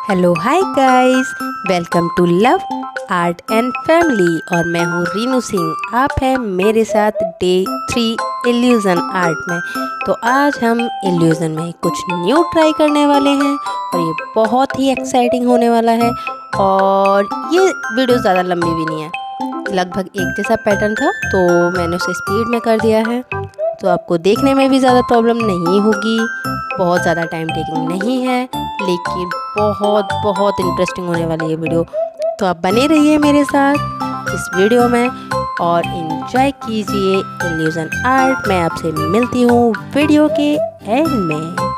Hello hi guys, welcome to love art and family. और मैं हूँ रीनू सिंह। आप हैं मेरे साथ डे 3 इल्यूज़न आर्ट में। तो आज हम इल्यूज़न में कुछ न्यू ट्राई करने वाले हैं और ये बहुत ही एक्साइटिंग होने वाला है। और ये वीडियो ज़्यादा लंबी भी नहीं है, लगभग एक जैसा पैटर्न था तो मैंने उसे स्पीड में कर दिया है, तो आपको देखने में भी ज़्यादा प्रॉब्लम नहीं होगी। बहुत ज़्यादा टाइम टेकिंग नहीं है, लेकिन बहुत बहुत इंटरेस्टिंग होने वाली है वीडियो। तो आप बने रहिए मेरे साथ इस वीडियो में और इन्जॉय कीजिए इल्यूज़न आर्ट। मैं आपसे मिलती हूँ वीडियो के एंड में।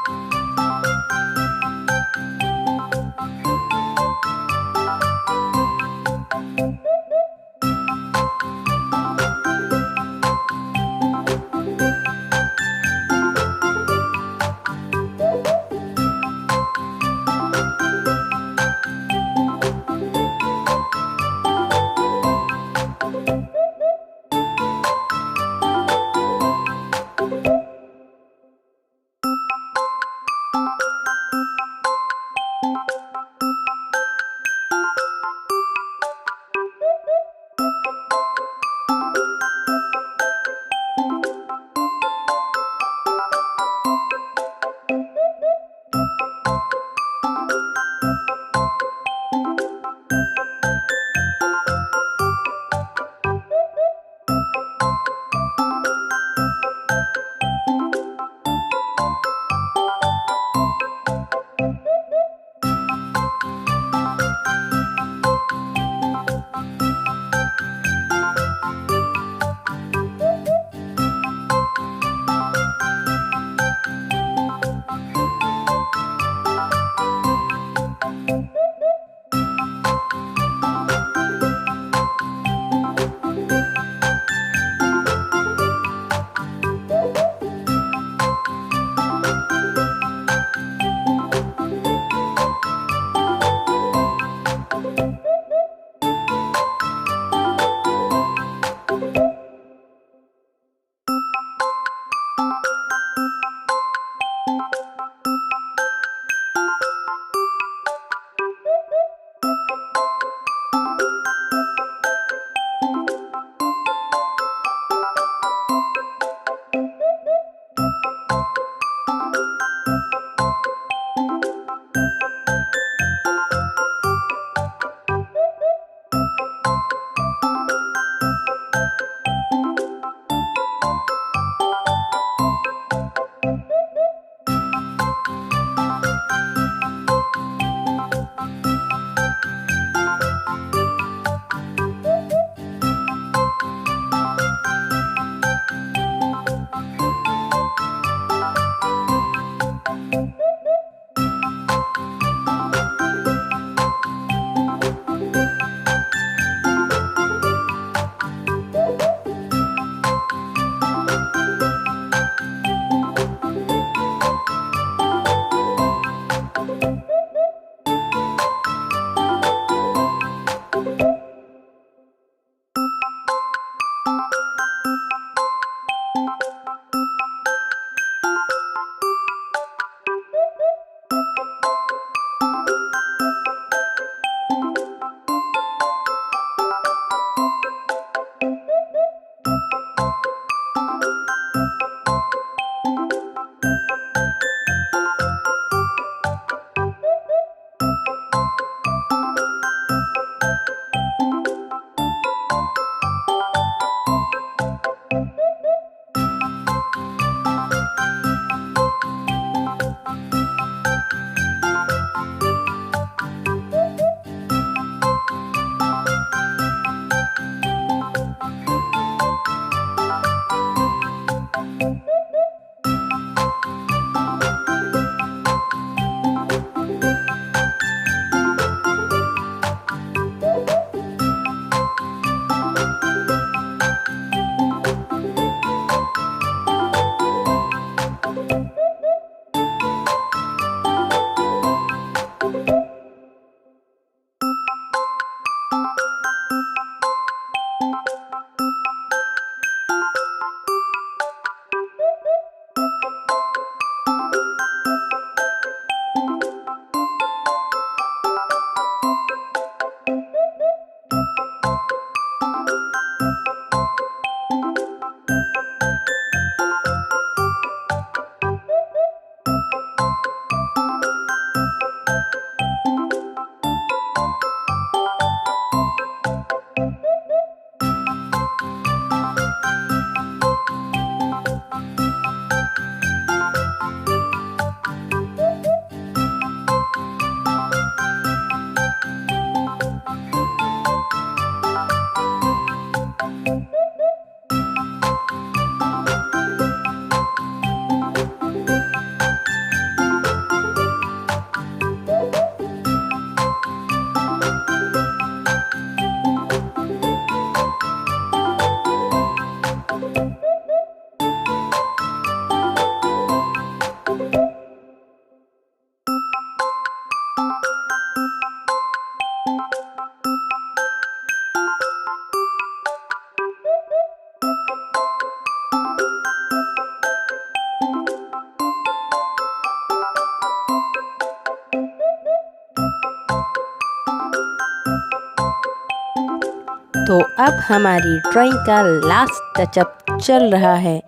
तो अब हमारी ड्राइंग का लास्ट टचअप चल रहा है।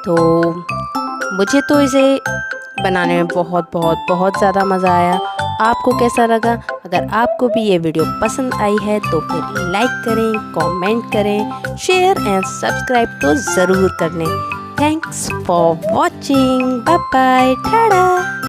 तो मुझे तो इसे बनाने में बहुत ज़्यादा मज़ा आया। आपको कैसा लगा? अगर आपको भी ये वीडियो पसंद आई है तो फिर लाइक करें, कमेंट करें, शेयर एंड सब्सक्राइब तो ज़रूर कर लें। Thanks for watching. Bye bye. Tata.